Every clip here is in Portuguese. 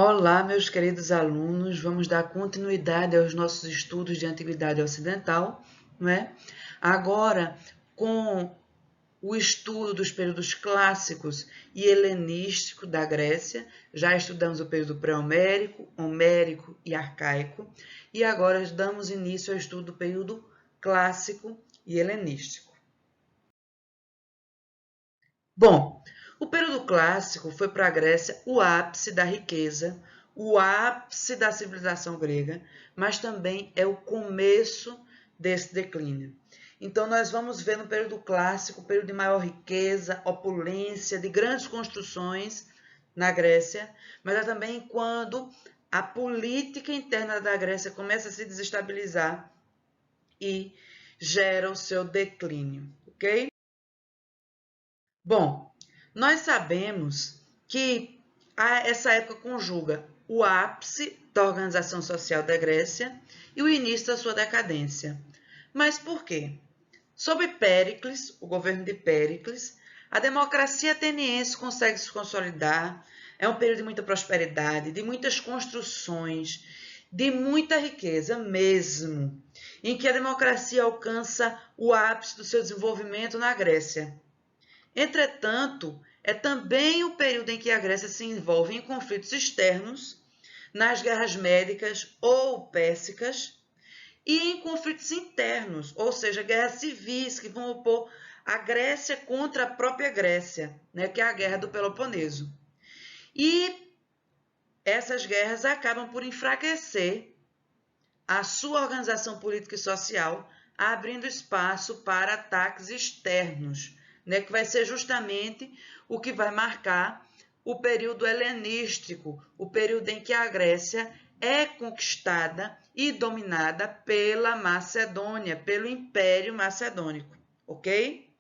Olá, meus queridos alunos, vamos dar continuidade aos nossos estudos de Antiguidade Ocidental, não é? Agora, com o estudo dos períodos clássicos e helenístico da Grécia, já estudamos o período pré-homérico, homérico e arcaico, e agora damos início ao estudo do período clássico e helenístico. Bom, o período clássico foi para a Grécia o ápice da riqueza, o ápice da civilização grega, mas também é o começo desse declínio. Então, nós vamos ver no período clássico o período de maior riqueza, opulência, de grandes construções na Grécia, mas é também quando a política interna da Grécia começa a se desestabilizar e gera o seu declínio, ok? Bom, nós sabemos que essa época conjuga o ápice da organização social da Grécia e o início da sua decadência. Mas por quê? Sob Péricles, o governo de Péricles, a democracia ateniense consegue se consolidar. É um período de muita prosperidade, de muitas construções, de muita riqueza mesmo, em que a democracia alcança o ápice do seu desenvolvimento na Grécia. Entretanto, é também o período em que a Grécia se envolve em conflitos externos, nas guerras médicas ou pérsicas, e em conflitos internos, ou seja, guerras civis que vão opor a Grécia contra a própria Grécia, né, que é a Guerra do Peloponeso. E essas guerras acabam por enfraquecer a sua organização política e social, abrindo espaço para ataques externos, né, que vai ser justamente o que vai marcar o período helenístico, o período em que a Grécia é conquistada e dominada pela Macedônia, pelo Império Macedônico, ok?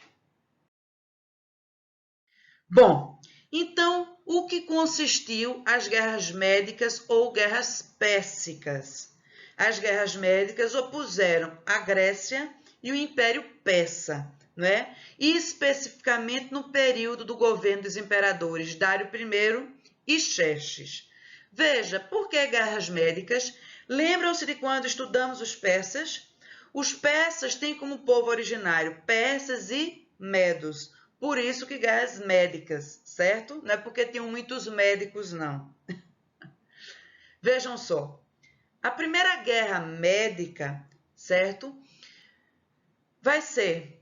Bom, então, o que consistiu as guerras médicas ou guerras pérsicas? As guerras médicas opuseram a Grécia e o Império Persa, né? E especificamente no período do governo dos imperadores Dário I e Xerxes. Veja, por que guerras médicas? Lembram-se de quando estudamos os persas? Os persas têm como povo originário persas e medos. Por isso que guerras médicas, certo? Não é porque tinham muitos médicos, não. Vejam só, a primeira guerra médica, certo? Vai ser,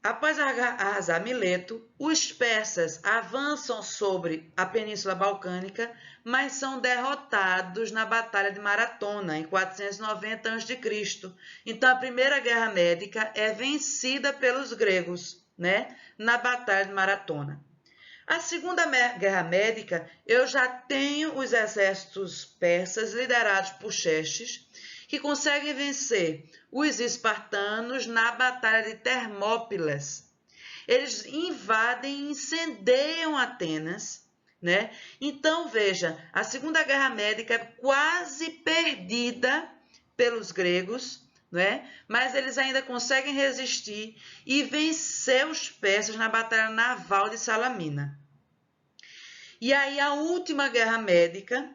após arrasar Mileto, os persas avançam sobre a Península Balcânica, mas são derrotados na Batalha de Maratona, em 490 a.C. Então, a primeira guerra médica é vencida pelos gregos, né? Na Batalha de Maratona. A Segunda Guerra Médica, eu já tenho os exércitos persas liderados por Xerxes, que conseguem vencer os espartanos na Batalha de Termópilas. Eles invadem e incendeiam Atenas, né? Então, veja, a Segunda Guerra Médica é quase perdida pelos gregos, né? Mas eles ainda conseguem resistir e vencer os persas na Batalha Naval de Salamina. E aí a última guerra médica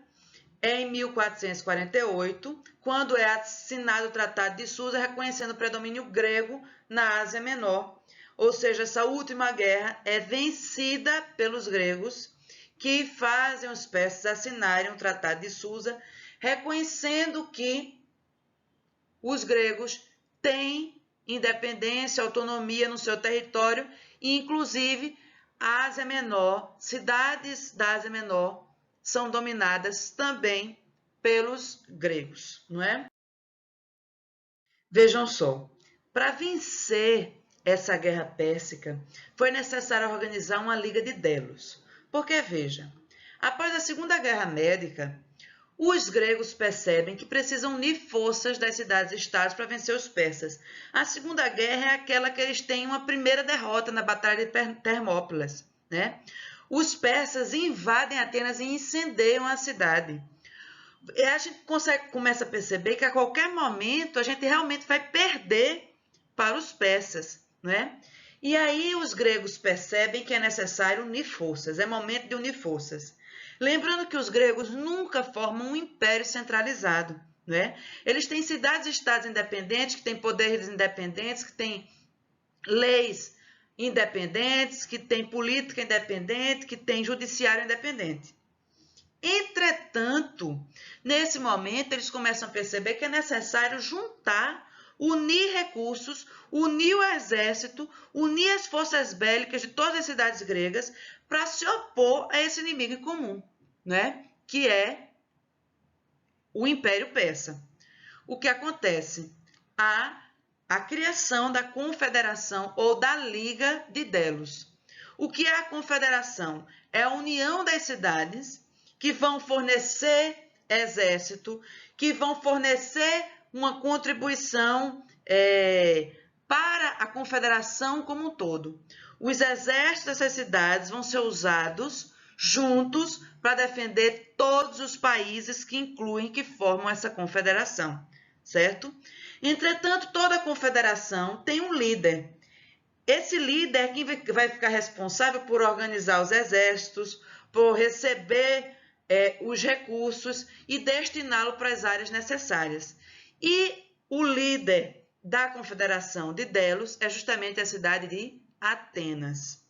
é em 1448, quando é assinado o Tratado de Susa, reconhecendo o predomínio grego na Ásia Menor. Ou seja, essa última guerra é vencida pelos gregos, que fazem os persas assinarem o Tratado de Susa, reconhecendo que os gregos têm independência, autonomia no seu território, e inclusive a Ásia Menor, cidades da Ásia Menor, são dominadas também pelos gregos, não é? Vejam só, para vencer essa guerra pérsica, foi necessário organizar uma Liga de Delos. Porque, veja, após a Segunda Guerra Médica, os gregos percebem que precisam unir forças das cidades-estados para vencer os persas. A Segunda Guerra é aquela que eles têm uma primeira derrota na Batalha de Termópilas, né? Os persas invadem Atenas e incendeiam a cidade. E a gente começa a perceber que a qualquer momento a gente realmente vai perder para os persas, né? E aí os gregos percebem que é necessário unir forças, é momento de unir forças. Lembrando que os gregos nunca formam um império centralizado, né? Eles têm cidades e estados independentes, que têm poderes independentes, que têm leis independentes, que têm política independente, que têm judiciário independente. Entretanto, nesse momento, eles começam a perceber que é necessário juntar, unir recursos, unir o exército, unir as forças bélicas de todas as cidades gregas para se opor a esse inimigo em comum, né? Que é o Império Persa. O que acontece? A criação da Confederação ou da Liga de Delos. O que é a Confederação? É a união das cidades que vão fornecer exército, que vão fornecer uma contribuição para a confederação como um todo. Os exércitos dessas cidades vão ser usados juntos para defender todos os países que incluem, que formam essa confederação, certo? Entretanto, toda confederação tem um líder. Esse líder é quem vai ficar responsável por organizar os exércitos, por receber os recursos e destiná-lo para as áreas necessárias. E o líder da Confederação de Delos é justamente a cidade de Atenas.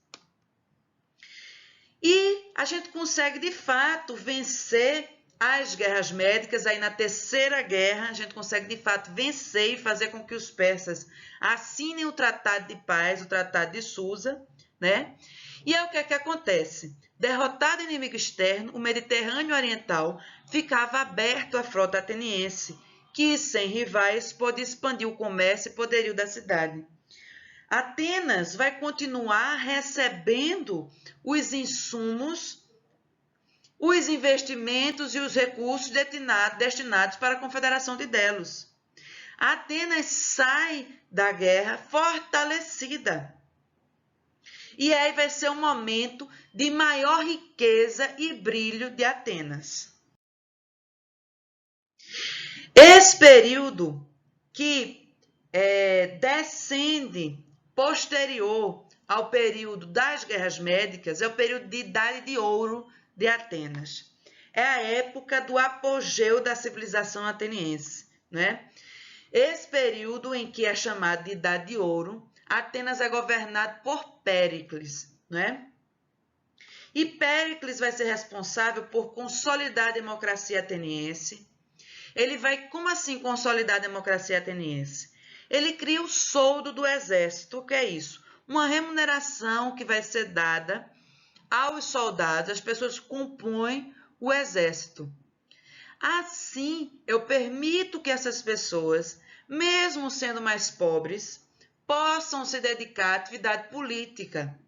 E a gente consegue, de fato, vencer as guerras médicas. Aí na Terceira Guerra, a gente consegue, de fato, vencer e fazer com que os persas assinem o Tratado de Paz, o Tratado de Susa, né? E aí o que é que acontece? Derrotado o inimigo externo, o Mediterrâneo Oriental ficava aberto à frota ateniense, que, sem rivais, pôde expandir o comércio e poderio da cidade. Atenas vai continuar recebendo os insumos, os investimentos e os recursos destinados para a Confederação de Delos. Atenas sai da guerra fortalecida. E aí vai ser um momento de maior riqueza e brilho de Atenas. Esse período que descende posterior ao período das guerras médicas é o período de Idade de Ouro de Atenas. É a época do apogeu da civilização ateniense, né? Esse período em que é chamado de Idade de Ouro, Atenas é governado por Péricles, né? E Péricles vai ser responsável por consolidar a democracia ateniense. Ele vai, como assim consolidar a democracia ateniense? Ele cria o soldo do exército. O que é isso? Uma remuneração que vai ser dada aos soldados, às pessoas que compõem o exército. Assim, eu permito que essas pessoas, mesmo sendo mais pobres, possam se dedicar à atividade política.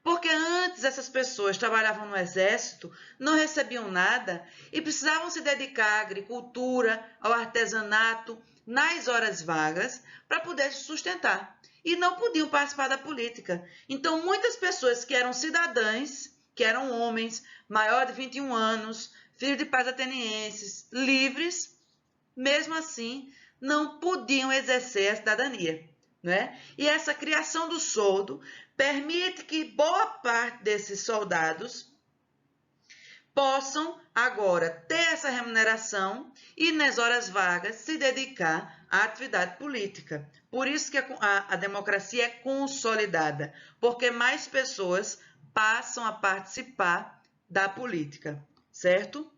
Porque antes essas pessoas trabalhavam no exército, não recebiam nada e precisavam se dedicar à agricultura, ao artesanato, nas horas vagas, para poder se sustentar. E não podiam participar da política. Então, muitas pessoas que eram cidadãs, que eram homens, maior de 21 anos, filhos de pais atenienses, livres, mesmo assim, não podiam exercer a cidadania, né? E essa criação do soldo permite que boa parte desses soldados possam agora ter essa remuneração e, nas horas vagas, se dedicar à atividade política. Por isso que a democracia é consolidada, porque mais pessoas passam a participar da política, certo?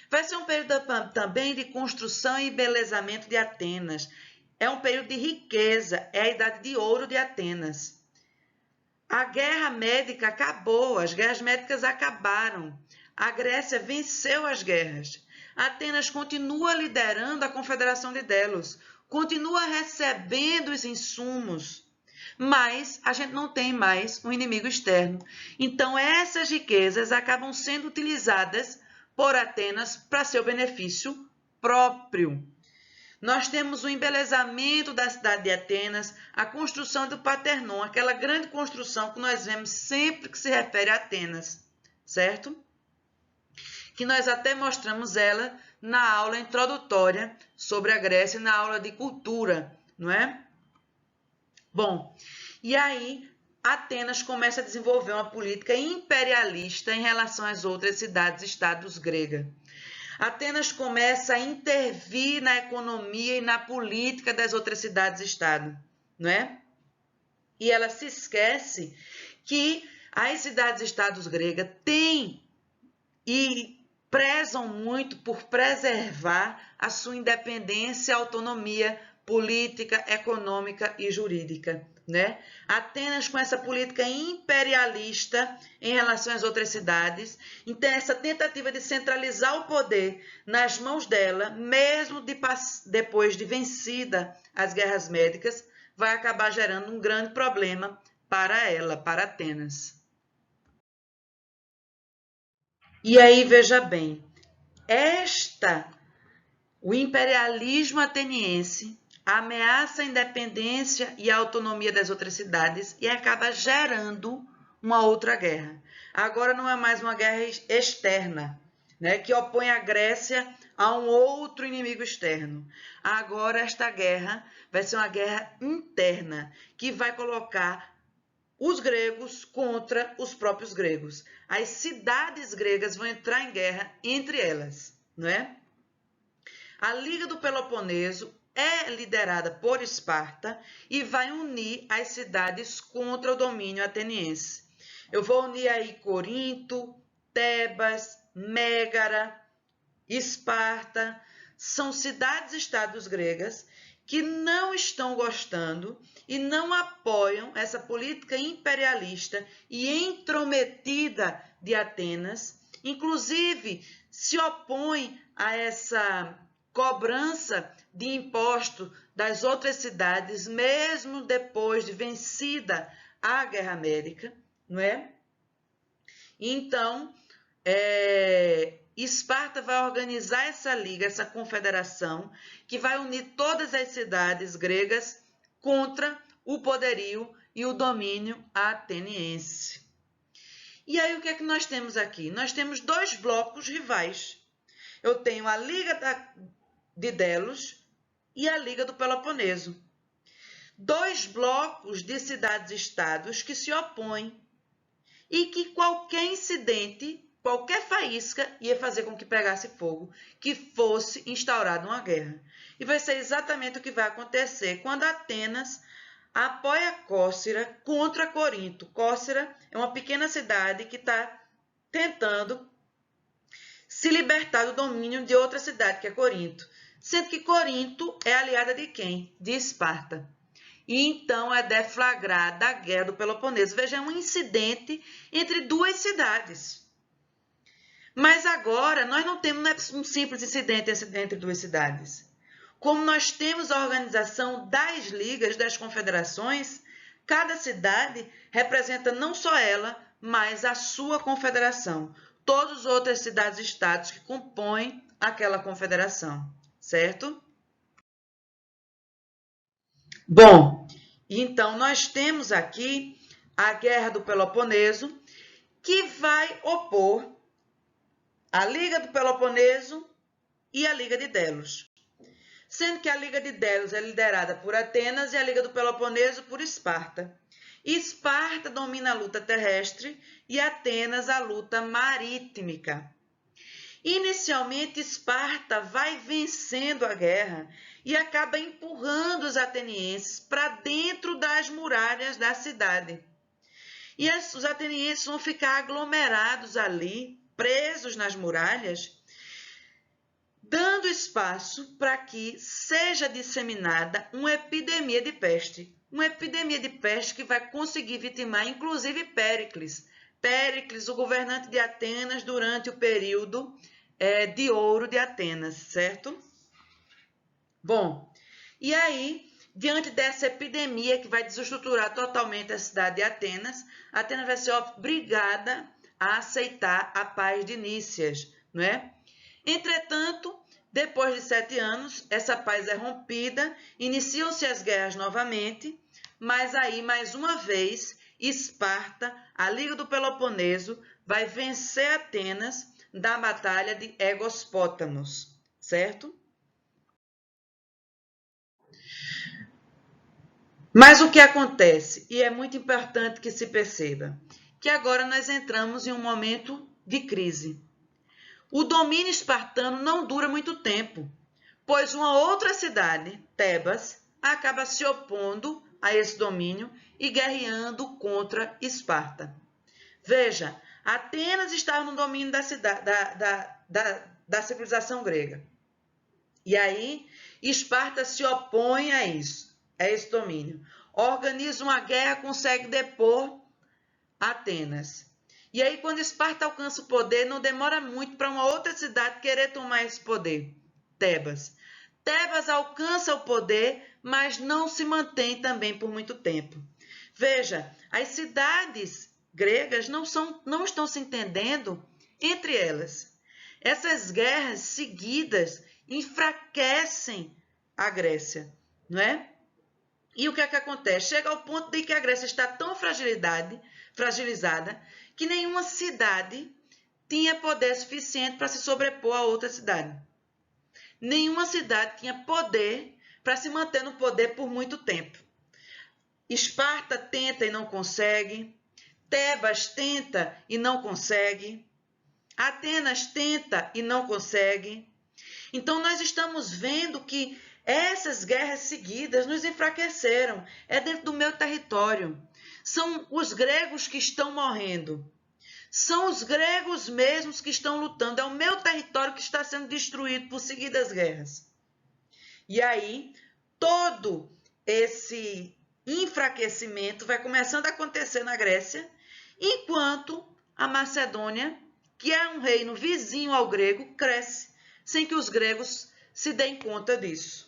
Vai ser um período também de construção e embelezamento de Atenas. É um período de riqueza, é a Idade de Ouro de Atenas. A guerra médica acabou, as guerras médicas acabaram. A Grécia venceu as guerras. Atenas continua liderando a Confederação de Delos, continua recebendo os insumos, mas a gente não tem mais um inimigo externo. Então, essas riquezas acabam sendo utilizadas por Atenas para seu benefício próprio. Nós temos o embelezamento da cidade de Atenas, a construção do Paternon, aquela grande construção que nós vemos sempre que se refere a Atenas, certo? Que nós até mostramos ela na aula introdutória sobre a Grécia, na aula de cultura, não é? Bom, e aí Atenas começa a desenvolver uma política imperialista em relação às outras cidades-estados gregas. Atenas começa a intervir na economia e na política das outras cidades-estado, não é? E ela se esquece que as cidades-estados gregas têm e prezam muito por preservar a sua independência e autonomia política, econômica e jurídica, né? Atenas, com essa política imperialista em relação às outras cidades, então essa tentativa de centralizar o poder nas mãos dela, mesmo depois de vencida as guerras médicas, vai acabar gerando um grande problema para ela, para Atenas. E aí, veja bem, o imperialismo ateniense ameaça a independência e a autonomia das outras cidades e acaba gerando uma outra guerra. Agora não é mais uma guerra externa, né, que opõe a Grécia a um outro inimigo externo. Agora esta guerra vai ser uma guerra interna, que vai colocar os gregos contra os próprios gregos. As cidades gregas vão entrar em guerra entre elas, não é? A Liga do Peloponeso é liderada por Esparta e vai unir as cidades contra o domínio ateniense. Eu vou unir aí Corinto, Tebas, Mégara, Esparta. São cidades-estados gregas que não estão gostando e não apoiam essa política imperialista e intrometida de Atenas. Inclusive, se opõem a essa cobrança de imposto das outras cidades, mesmo depois de vencida a Guerra Médica, não é? Então, Esparta vai organizar essa liga, essa confederação, que vai unir todas as cidades gregas contra o poderio e o domínio ateniense. E aí, o que é que nós temos aqui? Nós temos dois blocos rivais. Eu tenho a Liga de Delos e a Liga do Peloponeso. Dois blocos de cidades-estados que se opõem e que qualquer incidente, qualquer faísca ia fazer com que pegasse fogo, que fosse instaurada uma guerra. E vai ser exatamente o que vai acontecer quando Atenas apoia Córsira contra Corinto. Córsira é uma pequena cidade que está tentando se libertar do domínio de outra cidade, que é Corinto. Sendo que Corinto é aliada de quem? De Esparta. E então é deflagrada a Guerra do Peloponeso. Veja, é um incidente entre duas cidades. Mas agora nós não temos um simples incidente entre duas cidades. Como nós temos a organização das ligas, das confederações, cada cidade representa não só ela, mas a sua confederação. Todas as outras cidades-estados que compõem aquela confederação, certo? Bom, então nós temos aqui a Guerra do Peloponeso, que vai opor a Liga do Peloponeso e a Liga de Delos. Sendo que a Liga de Delos é liderada por Atenas e a Liga do Peloponeso por Esparta. Esparta domina a luta terrestre e Atenas a luta marítima. Inicialmente, Esparta vai vencendo a guerra e acaba empurrando os atenienses para dentro das muralhas da cidade. E os atenienses vão ficar aglomerados ali, presos nas muralhas, dando espaço para que seja disseminada uma epidemia de peste. Uma epidemia de peste que vai conseguir vitimar, inclusive, Péricles. Péricles, o governante de Atenas durante o período de ouro de Atenas, certo? Bom, e aí, diante dessa epidemia que vai desestruturar totalmente a cidade de Atenas, Atenas vai ser obrigada a aceitar a paz de Nícias, não é? Entretanto, depois de 7 anos, essa paz é rompida, iniciam-se as guerras novamente, mas aí, mais uma vez, Esparta, a Liga do Peloponeso, vai vencer Atenas da Batalha de Egospótamos, certo? Mas o que acontece, e é muito importante que se perceba, que agora nós entramos em um momento de crise. O domínio espartano não dura muito tempo, pois uma outra cidade, Tebas, acaba se opondo a esse domínio e guerreando contra Esparta. Veja, Atenas estava no domínio da civilização grega. E aí, Esparta se opõe a isso, a esse domínio. Organiza uma guerra, consegue depor Atenas. E aí, quando Esparta alcança o poder, não demora muito para uma outra cidade querer tomar esse poder, Tebas. Tebas alcança o poder, mas não se mantém também por muito tempo. Veja, as cidades gregas não estão se entendendo entre elas. Essas guerras seguidas enfraquecem a Grécia, não é? E o que é que acontece? Chega ao ponto de que a Grécia está tão fragilizada que nenhuma cidade tinha poder suficiente para se sobrepor a outra cidade. Nenhuma cidade tinha poder para se manter no poder por muito tempo. Esparta tenta e não consegue. Tebas tenta e não consegue. Atenas tenta e não consegue. Então, nós estamos vendo que essas guerras seguidas nos enfraqueceram. É dentro do meu território. São os gregos que estão morrendo. São os gregos mesmos que estão lutando. É o meu território que está sendo destruído por seguidas guerras. E aí, todo esse enfraquecimento vai começando a acontecer na Grécia, enquanto a Macedônia, que é um reino vizinho ao grego, cresce, sem que os gregos se deem conta disso.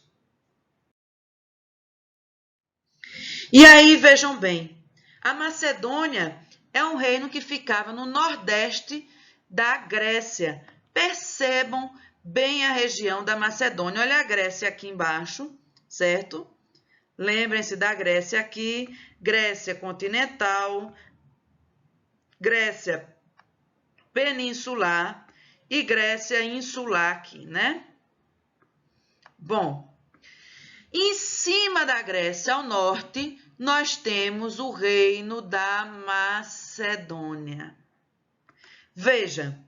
E aí, vejam bem, a Macedônia é um reino que ficava no nordeste da Grécia. Percebam bem a região da Macedônia. Olha a Grécia aqui embaixo, certo? Lembrem-se da Grécia aqui, Grécia continental, Grécia peninsular e Grécia insular aqui, né? Bom, em cima da Grécia ao norte, nós temos o reino da Macedônia. Veja,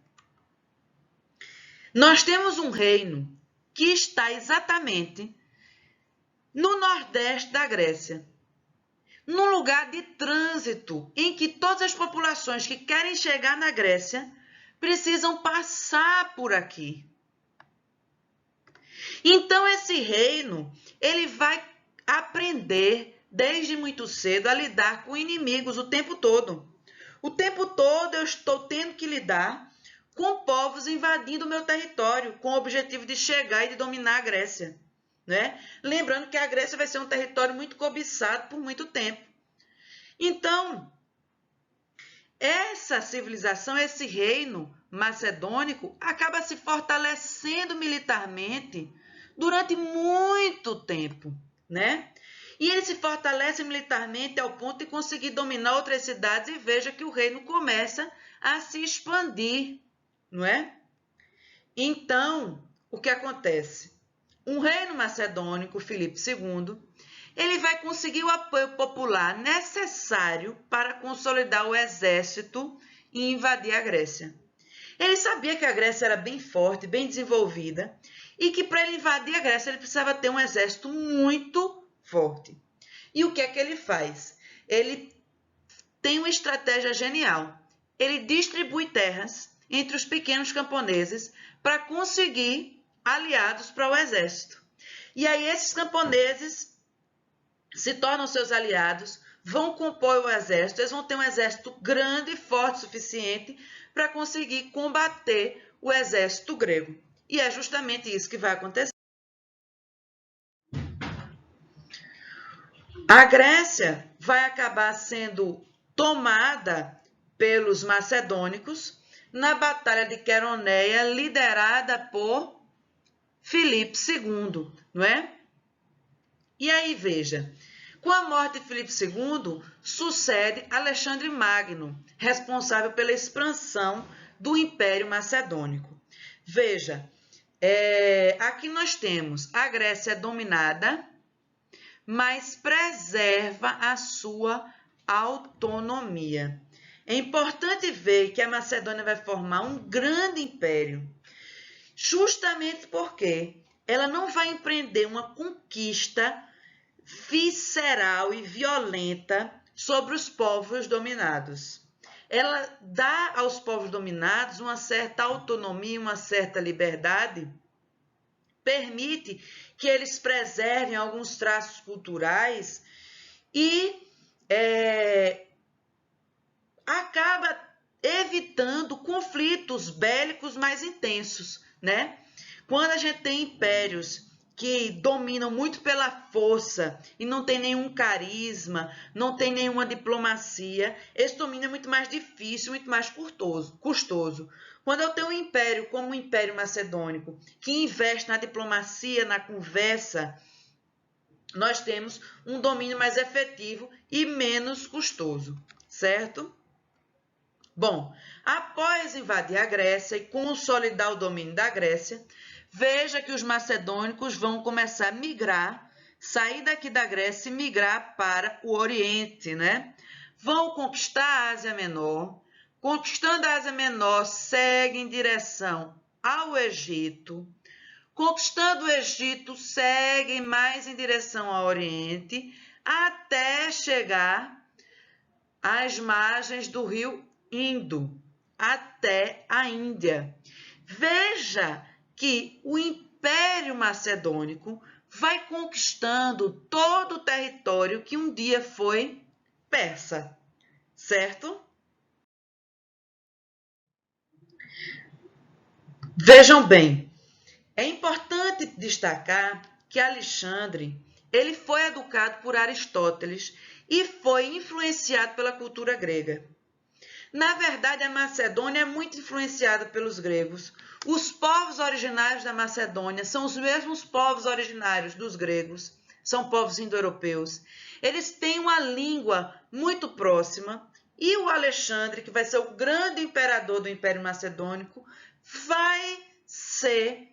nós temos um reino que está exatamente no nordeste da Grécia, num lugar de trânsito em que todas as populações que querem chegar na Grécia precisam passar por aqui. Então, esse reino, ele vai aprender desde muito cedo a lidar com inimigos o tempo todo. O tempo todo eu estou tendo que lidar com povos invadindo o meu território, com o objetivo de chegar e de dominar a Grécia. Né? Lembrando que a Grécia vai ser um território muito cobiçado por muito tempo. Então, essa civilização, esse reino macedônico, acaba se fortalecendo militarmente durante muito tempo, né? E ele se fortalece militarmente ao ponto de conseguir dominar outras cidades e veja que o reino começa a se expandir, não é? Então, o que acontece? Um reino macedônico, Filipe II, ele vai conseguir o apoio popular necessário para consolidar o exército e invadir a Grécia. Ele sabia que a Grécia era bem forte, bem desenvolvida, e que para ele invadir a Grécia ele precisava ter um exército muito forte. E o que é que ele faz? Ele tem uma estratégia genial. Ele distribui terras entre os pequenos camponeses para conseguir aliados para o exército. E aí esses camponeses se tornam seus aliados, vão compor o exército, eles vão ter um exército grande e forte o suficiente para conseguir combater o exército grego. E é justamente isso que vai acontecer. A Grécia vai acabar sendo tomada pelos macedônicos na Batalha de Queroneia, liderada por Filipe II, não é? E aí, veja, com a morte de Filipe II, sucede Alexandre Magno, responsável pela expansão do Império Macedônico. Veja, aqui nós temos a Grécia dominada mas preserva a sua autonomia. É importante ver que a Macedônia vai formar um grande império, justamente porque ela não vai empreender uma conquista visceral e violenta sobre os povos dominados. Ela dá aos povos dominados uma certa autonomia, uma certa liberdade, permite que eles preservem alguns traços culturais e acaba evitando conflitos bélicos mais intensos, né? Quando a gente tem impérios que dominam muito pela força e não tem nenhum carisma, não tem nenhuma diplomacia, esse domínio é muito mais difícil, muito mais custoso. Quando eu tenho um império como o Império Macedônico, que investe na diplomacia, na conversa, nós temos um domínio mais efetivo e menos custoso, certo? Bom, após invadir a Grécia e consolidar o domínio da Grécia, veja que os macedônicos vão começar a migrar, sair daqui da Grécia e migrar para o Oriente, né? Vão conquistar a Ásia Menor. Conquistando a Ásia Menor, seguem em direção ao Egito. Conquistando o Egito, seguem mais em direção ao Oriente, até chegar às margens do rio Indo, até a Índia. Veja que o Império Macedônico vai conquistando todo o território que um dia foi persa, certo? Vejam bem, é importante destacar que Alexandre, ele foi educado por Aristóteles e foi influenciado pela cultura grega. Na verdade, a Macedônia é muito influenciada pelos gregos. Os povos originários da Macedônia são os mesmos povos originários dos gregos, são povos indo-europeus. Eles têm uma língua muito próxima e o Alexandre, que vai ser o grande imperador do Império Macedônico, vai ser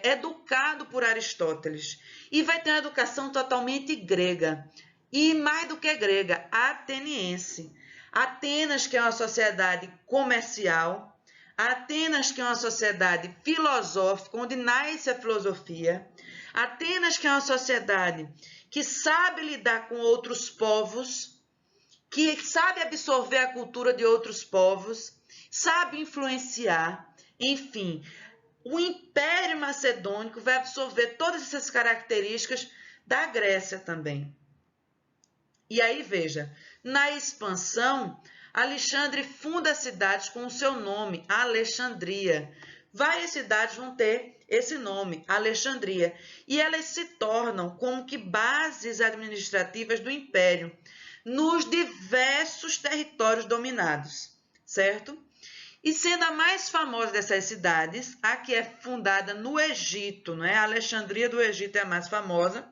educado por Aristóteles e vai ter uma educação totalmente grega e, mais do que grega, ateniense. Atenas, que é uma sociedade comercial, Atenas, que é uma sociedade filosófica, onde nasce a filosofia, Atenas, que é uma sociedade que sabe lidar com outros povos, que sabe absorver a cultura de outros povos, sabe influenciar, enfim. O Império Macedônico vai absorver todas essas características da Grécia também. E aí, veja, na expansão, Alexandre funda cidades com o seu nome, Alexandria. Várias cidades vão ter esse nome, Alexandria, e elas se tornam como que bases administrativas do Império, nos diversos territórios dominados, certo? E sendo a mais famosa dessas cidades, a que é fundada no Egito, não é? A Alexandria do Egito é a mais famosa,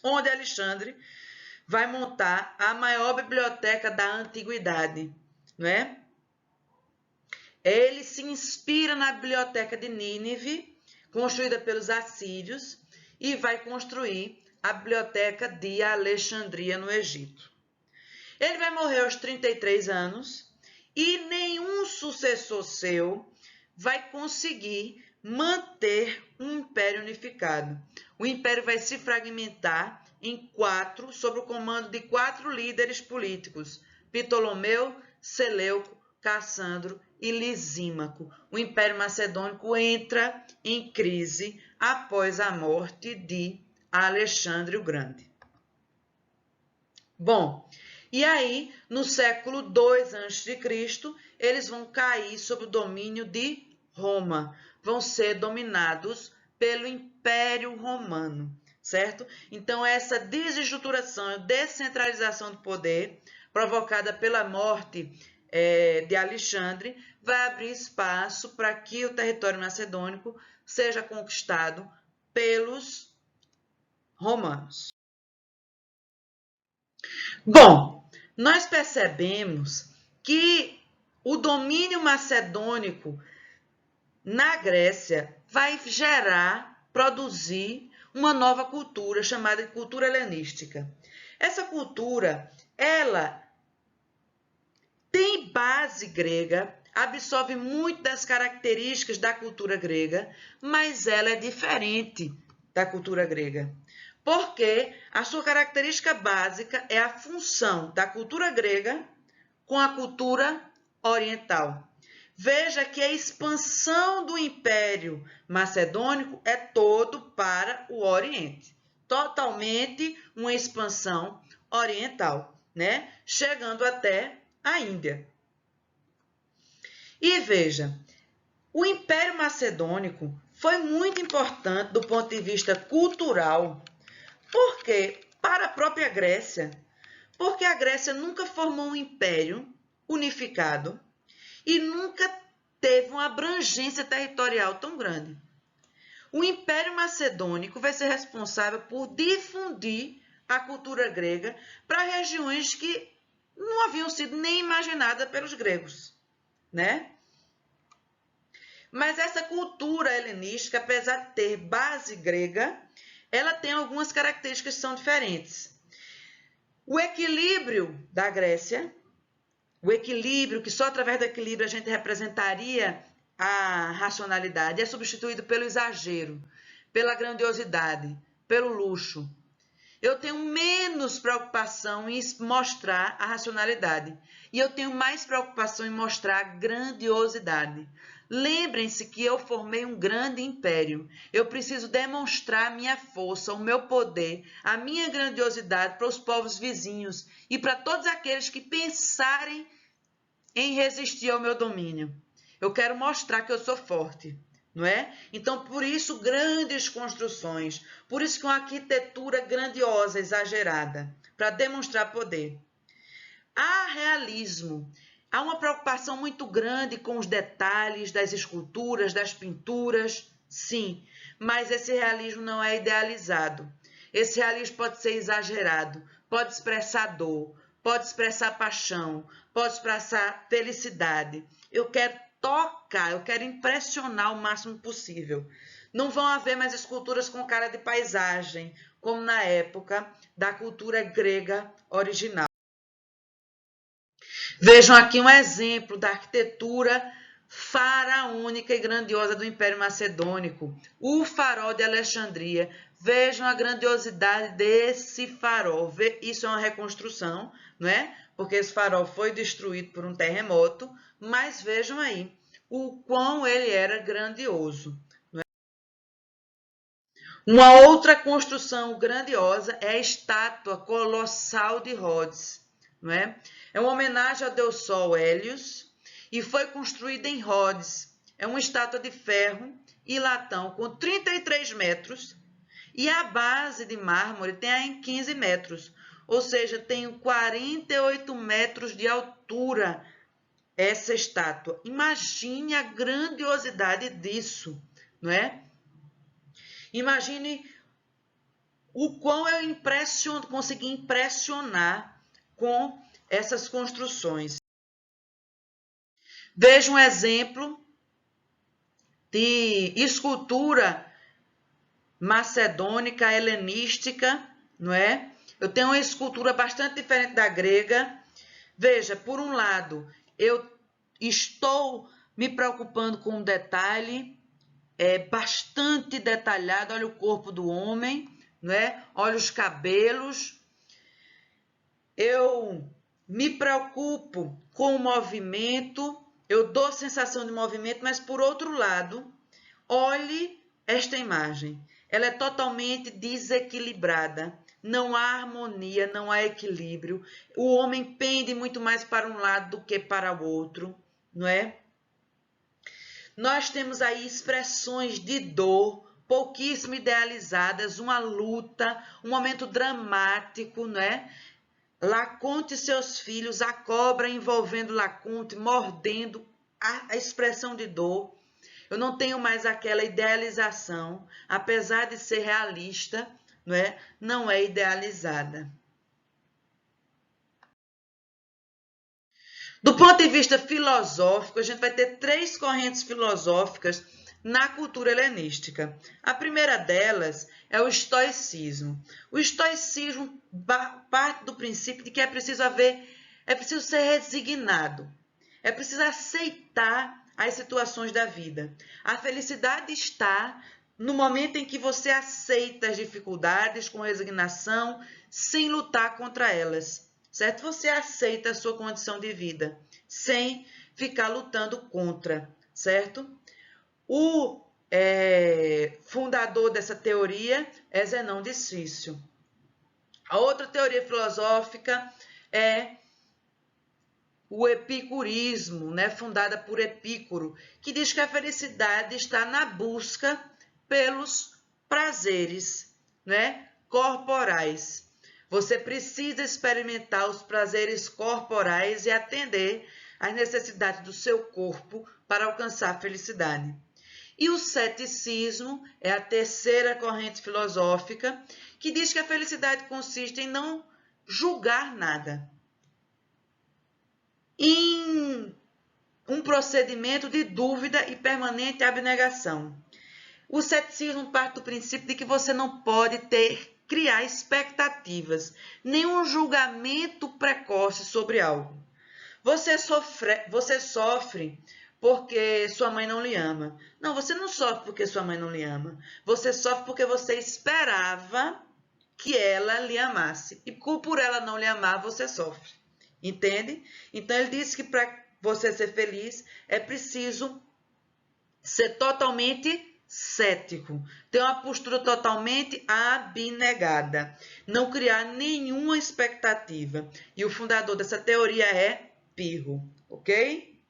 onde Alexandre vai montar a maior biblioteca da antiguidade, não é? Ele se inspira na biblioteca de Nínive, construída pelos assírios, e vai construir a biblioteca de Alexandria no Egito. Ele vai morrer aos 33 anos e nenhum sucessor seu vai conseguir manter um império unificado. O império vai se fragmentar em 4, sob o comando de 4 líderes políticos: Ptolomeu, Seleuco, Cassandro e Lisímaco. O Império Macedônico entra em crise após a morte de Alexandre o Grande. Bom, e aí, no século II a.C., eles vão cair sob o domínio de Roma, vão ser dominados pelo Império Romano, certo? Então, essa desestruturação, descentralização do poder, provocada pela morte de Alexandre, vai abrir espaço para que o território macedônico seja conquistado pelos romanos. Bom, nós percebemos que o domínio macedônico na Grécia vai produzir uma nova cultura chamada de cultura helenística. Essa cultura, ela tem base grega, absorve muito das características da cultura grega, mas ela é diferente da cultura grega. Porque a sua característica básica é a função da cultura grega com a cultura oriental. Veja que a expansão do Império Macedônico é todo para o Oriente. Totalmente uma expansão oriental, né? Chegando até a Índia. E veja, o Império Macedônico foi muito importante do ponto de vista cultural, porque para a própria Grécia, porque a Grécia nunca formou um império unificado e nunca teve uma abrangência territorial tão grande. O Império Macedônico vai ser responsável por difundir a cultura grega para regiões que não haviam sido nem imaginadas pelos gregos, né? Mas essa cultura helenística, apesar de ter base grega, ela tem algumas características que são diferentes. O equilíbrio da Grécia, o equilíbrio, que só através do equilíbrio a gente representaria a racionalidade, é substituído pelo exagero, pela grandiosidade, pelo luxo. Eu tenho menos preocupação em mostrar a racionalidade e eu tenho mais preocupação em mostrar a grandiosidade. Lembrem-se que eu formei um grande império. Eu preciso demonstrar a minha força, o meu poder, a minha grandiosidade para os povos vizinhos e para todos aqueles que pensarem em resistir ao meu domínio. Eu quero mostrar que eu sou forte, não é? Então, por isso, grandes construções, por isso que uma arquitetura grandiosa, exagerada, para demonstrar poder. Há realismo. Há uma preocupação muito grande com os detalhes das esculturas, das pinturas, sim, mas esse realismo não é idealizado. Esse realismo pode ser exagerado, pode expressar dor, pode expressar paixão, pode expressar felicidade. Eu quero tocar, eu quero impressionar o máximo possível. Não vão haver mais esculturas com cara de paisagem, como na época da cultura grega original. Vejam aqui um exemplo da arquitetura faraônica e grandiosa do Império Macedônico, o farol de Alexandria. Vejam a grandiosidade desse farol. Isso é uma reconstrução, não é? Porque esse farol foi destruído por um terremoto, mas vejam aí o quão ele era grandioso. Não é? Uma outra construção grandiosa é a estátua colossal de Rhodes. Não é? É uma homenagem ao deus Sol Hélios e foi construída em Rhodes. É uma estátua de ferro e latão com 33 metros e a base de mármore tem 15 metros, ou seja, tem 48 metros de altura essa estátua. Imagine a grandiosidade disso, não é? Imagine o quão eu consegui impressionar com essas construções. Veja um exemplo de escultura macedônica, helenística, não é? Eu tenho uma escultura bastante diferente da grega. Veja, por um lado, eu estou me preocupando com um detalhe bastante detalhado. Olha o corpo do homem, não é? Olha os cabelos. Eu me preocupo com o movimento, eu dou sensação de movimento, mas por outro lado, olhe esta imagem. Ela é totalmente desequilibrada. Não há harmonia, não há equilíbrio. O homem pende muito mais para um lado do que para o outro, não é? Nós temos aí expressões de dor, pouquíssimo idealizadas, uma luta, um momento dramático, não é? Laconte e seus filhos, a cobra envolvendo Laconte, mordendo, a expressão de dor. Eu não tenho mais aquela idealização, apesar de ser realista, não é idealizada. Do ponto de vista filosófico, a gente vai ter três correntes filosóficas na cultura helenística. A primeira delas é o estoicismo. O estoicismo parte do princípio de que é preciso ser resignado, é preciso aceitar as situações da vida. A felicidade está no momento em que você aceita as dificuldades com resignação, sem lutar contra elas, certo? Você aceita a sua condição de vida, sem ficar lutando contra, certo? O fundador dessa teoria é Zenão de Cício. A outra teoria filosófica é o epicurismo, né, fundada por Epicuro, que diz que a felicidade está na busca pelos prazeres, né, corporais. Você precisa experimentar os prazeres corporais e atender às necessidades do seu corpo para alcançar a felicidade. E o ceticismo é a terceira corrente filosófica que diz que a felicidade consiste em não julgar nada, em um procedimento de dúvida e permanente abnegação. O ceticismo parte do princípio de que você não pode criar expectativas, nenhum julgamento precoce sobre algo. Você sofre porque sua mãe não lhe ama. Não, você não sofre porque sua mãe não lhe ama. Você sofre porque você esperava que ela lhe amasse. E por ela não lhe amar, você sofre. Entende? Então, ele disse que para você ser feliz é preciso ser totalmente cético, ter uma postura totalmente abnegada, não criar nenhuma expectativa. E o fundador dessa teoria é Pirro, ok?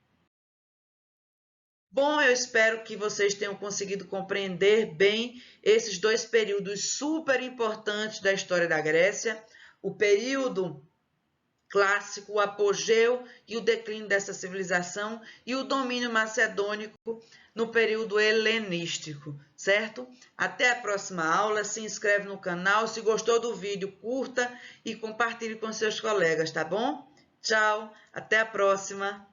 Bom, eu espero que vocês tenham conseguido compreender bem esses dois períodos super importantes da história da Grécia, o período clássico, o apogeu e o declínio dessa civilização e o domínio macedônico no período helenístico, certo? Até a próxima aula, se inscreve no canal, se gostou do vídeo, curta e compartilhe com seus colegas, tá bom? Tchau, até a próxima!